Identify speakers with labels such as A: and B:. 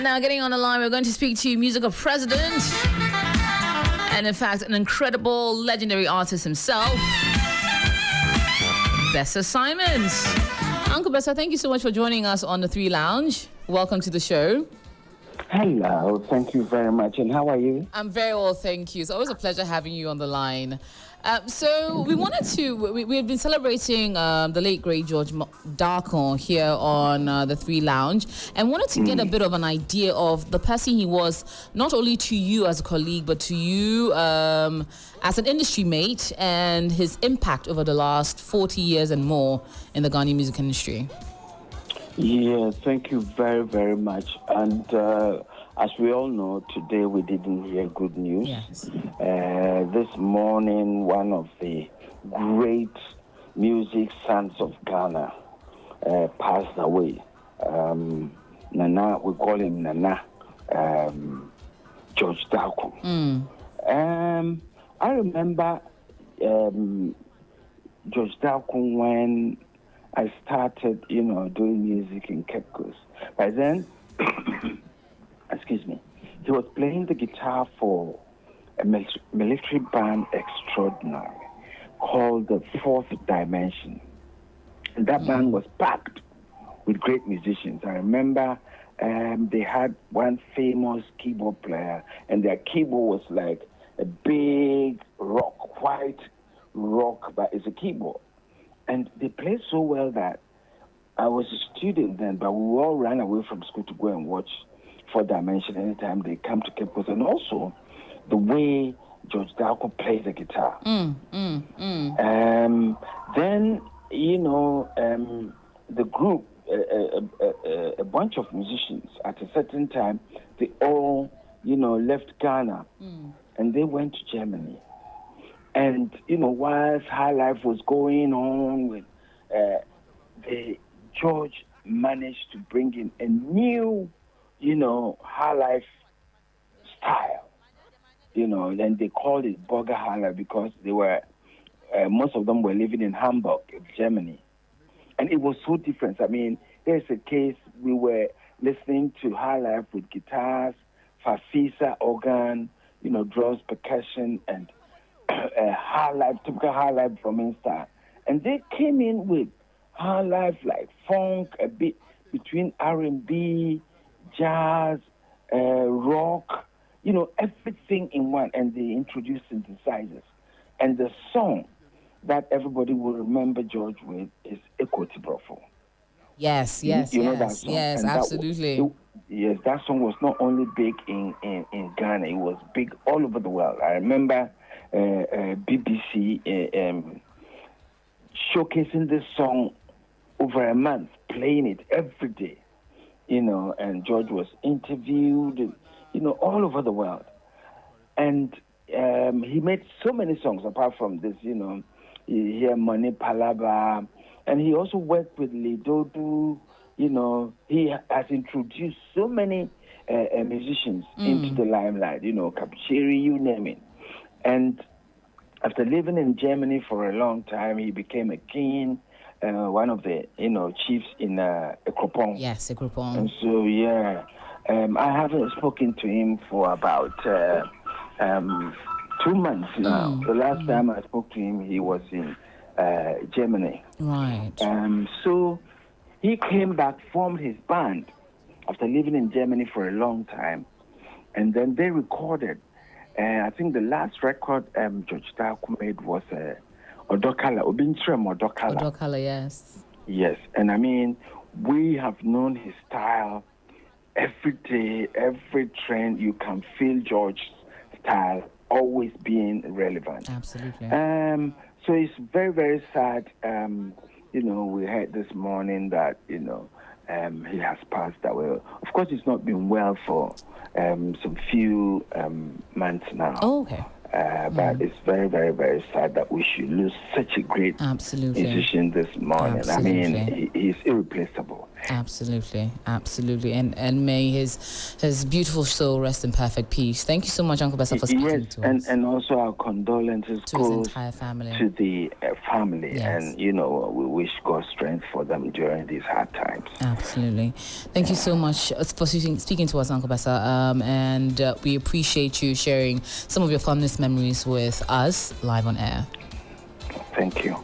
A: Now, getting on the line, we're going to speak to musical president and, in fact, an incredible, legendary artist himself, Bessa Simons. Uncle Bessa, thank you so much for joining us on the Three Lounge. Welcome to the show.
B: Hello, thank you very much. And how are you?
A: I'm very well, thank you. It's always a pleasure having you on the line. So we wanted to, we had been celebrating the late, great George Darko here on the Three Lounge, and wanted to get a bit of an idea of the person he was, not only to you as a colleague, but to you as an industry mate, and his impact over the last 40 years and more in the Ghanaian music industry.
B: Yeah, thank you very, very much. And as we all know, today we didn't hear good news.
A: Yes.
B: This morning, one of the great music sons of Ghana passed away. Nana, we call him Nana, George Darko. I remember George Darko when I started, doing music in Cape Coast. By then, excuse me, he was playing the guitar for a military band extraordinary called the Fourth Dimension. And that band was packed with great musicians. I remember they had one famous keyboard player, and their keyboard was like a big rock, white rock, but it's a keyboard. And they played so well that I was a student then, but we all ran away from school to go and watch Fourth Dimension anytime they come to Cape Coast. And also the way George Darko plays the guitar. Then, the group, a bunch of musicians, at a certain time, they all, left Ghana and they went to Germany. And, whilst high life was going on with George managed to bring in a new, high life style. And they called it Burger High Life because they were, most of them were living in Hamburg, Germany. And it was so different. I mean, there's a case we were listening to high life with guitars, farfisa, organ, drums, percussion, and high life, typical high life drumming style. And they came in with high life like funk, a bit between R&B, jazz, rock, everything in one. And they introduced synthesizers. And the song that everybody will remember George with is Ekoti Brofo.
A: Yes.
B: You know that song?
A: Yes,
B: and
A: absolutely.
B: That song was not only big in Ghana, it was big all over the world. I remember BBC showcasing this song over a month, playing it every day, and George was interviewed, all over the world. And he made so many songs apart from this, you hear Money Palaba, and he also worked with Lidodu, he has introduced so many musicians into the limelight, Kapchiri, you name it. And after living in Germany for a long time, he became a king, one of the, chiefs in Ekropong.
A: Yes, Ekropong.
B: And so, I haven't spoken to him for about 2 months now. The last time I spoke to him, he was in Germany.
A: Right.
B: So he came back, formed his band after living in Germany for a long time. And then they recorded. I think the last record George Darko made was Odokala, Obintrem Odokala.
A: Odokala, yes.
B: Yes, and I mean, we have known his style every day, every trend. You can feel George's style always being relevant.
A: Absolutely.
B: So it's very, very sad. We heard this morning that, he has passed away. Of course, it's not been well for some few months now.
A: Oh, okay.
B: But it's very, very, very sad that we should lose such a great musician this morning.
A: Absolutely.
B: I mean, he's irreplaceable.
A: Absolutely, absolutely, and may his beautiful soul rest in perfect peace. Thank you so much, Uncle Bessa, for speaking to us.
B: And also our condolences
A: to his entire family.
B: to the family,
A: Yes.
B: and we wish God strength for them during these hard times.
A: Absolutely. Thank you so much for speaking to us, Uncle Bessa, and we appreciate you sharing some of your fondest memories with us live on air.
B: Thank you.